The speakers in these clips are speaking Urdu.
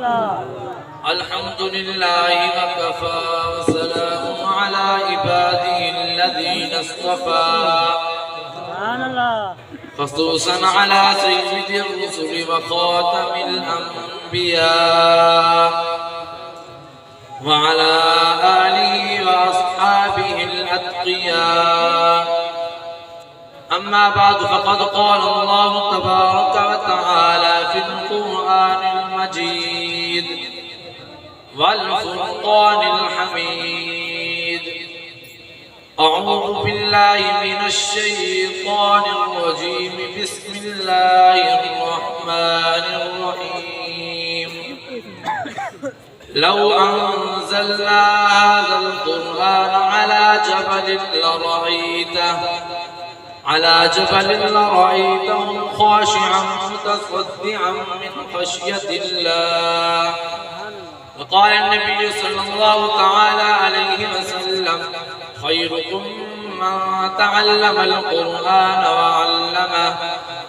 الحمد لله وكفى وسلام على عباده الذين اصطفى خصوصا على سيد الرسل وخاتم الأنبياء وعلى آله وأصحابه الأتقياء. أما بعد فقد قال الله تبارك وتعالى في القرآن المجيد والفرقان الحميد: أعوذ بالله من الشيطان الرجيم. بسم الله الرحمن الرحيم. لو أنزلنا هذا القرآن على جبل لرأيته خاشعا متصدعا من خشية الله. وقال النبي صلى الله تعالى عليه وسلم: خيركم من تعلم القرآن وعلمه.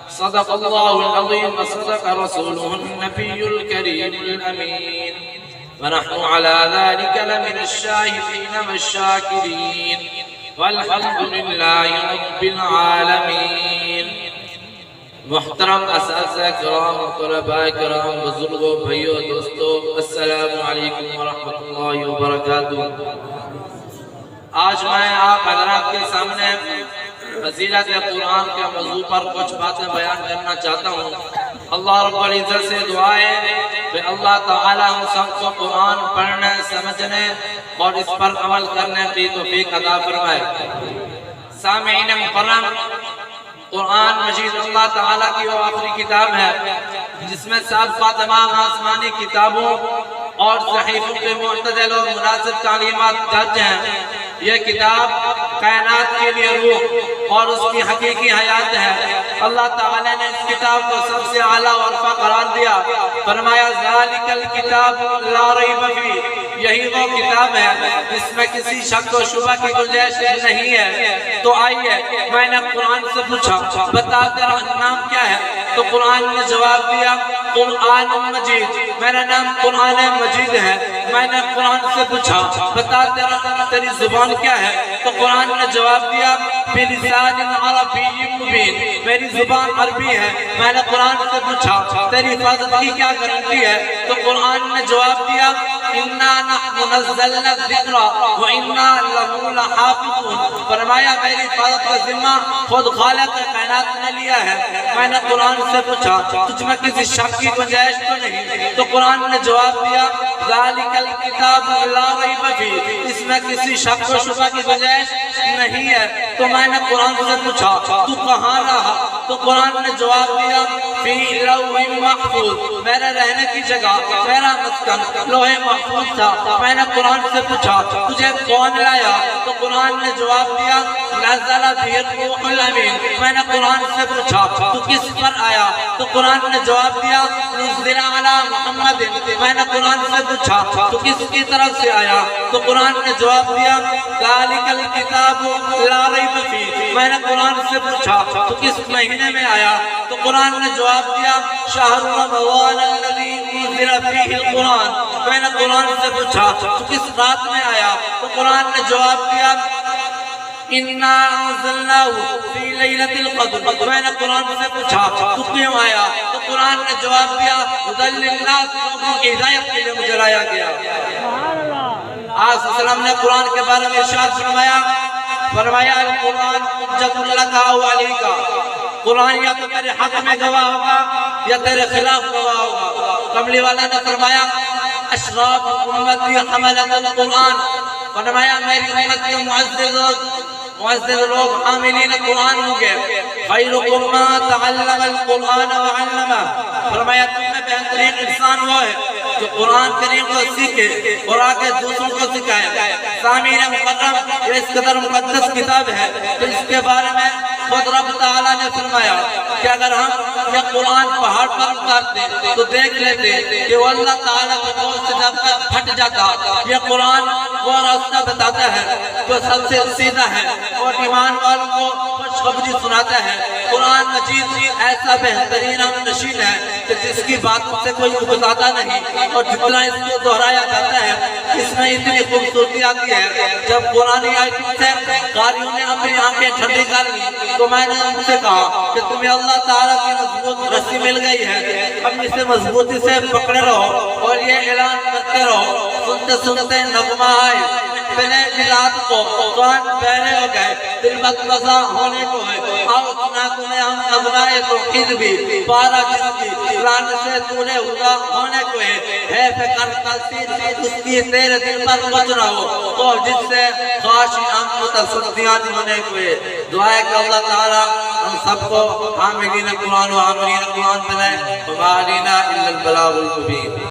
صدق الله العظيم وصدق رسوله النبي الكريم الأمين، ونحن على ذلك لمن الشاهدين والشاكرين، والحمد لله رب العالمین. محترم اساتذہ کرام، طلباء کرام، بزرگوں، بھائیوں، دوستوں، السلام علیکم ورحمۃ اللہ وبرکاتہ. آج میں آپ حضرات کے سامنے فضیلت قرآن کے موضوع پر کچھ باتیں بیان کرنا چاہتا ہوں. اللہ رب العزت سے دعا ہے کہ اللہ تعالی ہم سب کو قرآن پڑھنے، سمجھنے اور اس پر عمل کرنے کی توفیق عطا فرمائے. سامعین مکرم، قرآن مجید اللہ تعالیٰ کی وہ آخری کتاب ہے جس میں سابقہ تمام آسمانی کتابوں اور صحیفوں کے معتدل اور مناسب تعلیمات درج ہیں. یہ کتاب کائنات کے لیے روح اور اس کی حقیقی حیات ہے. اللہ تعالیٰ نے اس کتاب کو سب سے اعلیٰ عرفہ قرار دیا. فرمایا: ذالک الکتاب لا ریب فیہ. یہی وہ کتاب ہے جس میں کسی شک و شبہ کی گنجائش نہیں ہے. تو آئیے، میں نے قرآن سے پوچھا بتا تیرا نام کیا ہے؟ تو قرآن نے جواب دیا: قرآن مجید. میرا نام قرآن مجید ہے. میں نے قرآن سے پوچھا بتا تیری زبان کیا ہے؟ تو قرآن نے جواب دیا: بلسان عربی مبین. میری زبان عربی ہے. میں نے قرآن سے پوچھا تیری حفاظت کی کیا گارنٹی ہے؟ تو قرآن نے جواب دیا: انا نحن نزلنا الذکر وانا لہ لحافظون. فرمایا میری حفاظت کا ذمہ خود خالق کائنات نے لیا ہے. میں نے قرآن سے پوچھا تجھ میں کسی شک کی گنجائش تو نہیں؟ تو قرآن نے جواب دیا: ذالک الکتاب لا ریب فیہ. اس میں کسی شک و شبہ کی گنجائش نہیں ہے. تو میں نے قرآن سے پوچھا تو کہاں رہا؟ تو قرآن نے جواب دیا: فی لوح محفوظ. میرے رہنے کی جگہ، میرا مسکن لوح محفوظ تھا. میں نے قرآن سے پوچھا تجھے کون لایا؟ تو قرآن نے جواب دیا: نزل بہ الروح الامین. میں نے قرآن سے پوچھا تو کس پر آیا؟ تو قرآن نے جواب دیا: نزل علی محمد. میں نے قرآن سے پوچھا تو کس کی طرف سے آیا؟ تو قرآن نے جواب دیا: ذالک الکتاب لا ریب فیہ. میں نے قرآن سے پوچھا تو کس مہینے میں آیا؟ تو قرآن نے جواب دیا: شہر رمضان الذی انزل فیہ القرآن. میں نے قرآن سے پوچھا تو کس رات میں آیا؟ تو قرآن نے جواب دیا: انا انزلناہ فی لیلۃ القدر. میں نے قرآن سے پوچھا تو کیوں آیا؟ تو قرآن نے جواب دیا: ھدی للناس. لوگوں کی ہدایت کے لیے مجھے لایا گیا. آج وسلم نے قرآن کے بارے میں ارشاد فرمایا: القرآن حجۃ لک او علیک. قرآن یا تو تیرے حق میں گواہ ہوگا یا تیرے خلاف گواہ ہوگا. کملی والا نے فرمایا: اشراف امتی حملۃ القرآن. فرمایا میری امت کے معزز لوگ حاملین قرآن ہوں گے. خیرکم من تعلم القرآن وعلمہ. فرمایا تم میں بہترین انسان وہ ہے جو قرآن کریم کو سیکھے اور آگے دوسروں کو سکھائے. سامعین مکرم، یہ اس قدر مقدس کتاب ہے کہ اس کے بارے میں خود رب تعالیٰ نے فرمایا کہ اگر ہم یہ قرآن پہاڑ پر اتارتے تو دیکھ لیتے کہ وہ اللہ تعالیٰ کے قول سے جب پھٹ جاتا. یہ قرآن وہ راستہ بتاتا ہے جو سب سے سیدھا ہے اور ایمان والوں کو خوشخبری سناتا ہے. قرآن مجید ایسا بہترین نشین ہے کہ جس کی باتوں سے کوئی اکتاتا نہیں، اور جتنا اس کو دہرایا جاتا ہے اس میں اتنی خوبصورتی آتی ہے. جب قرآن آیت سے قاریوں نے اپنی آنکھیں ٹھنڈی کر لی تو میں نے ان سے کہا کہ تمہیں اللہ تعالیٰ کی مضبوط رسی مل گئی ہے، اب اسے مضبوطی سے پکڑے رہو اور یہ اعلان کرتے رہو. سنتے سنتے نغمہ آئے، پہلے ملاد کو کان بہرے ہو گئے، دل مطمئنہ ہونے کو ہے. آؤ سنا تمہیں ہم نغمہ توحید بھی پارا جس کی قرآن سے تولے ہوا ہونے کو ہے فکر تاثیر اس کی تیرے دل پر کچھ نہ ہو تو جس سے خاشی ہم متصدیان ہونے کو ہے. دعا ہے کہ اللہ تعالیٰ ہم سب کو حاملین قرآن و عاملین قرآن بنائے. وما علینا الا البلاغ المبین.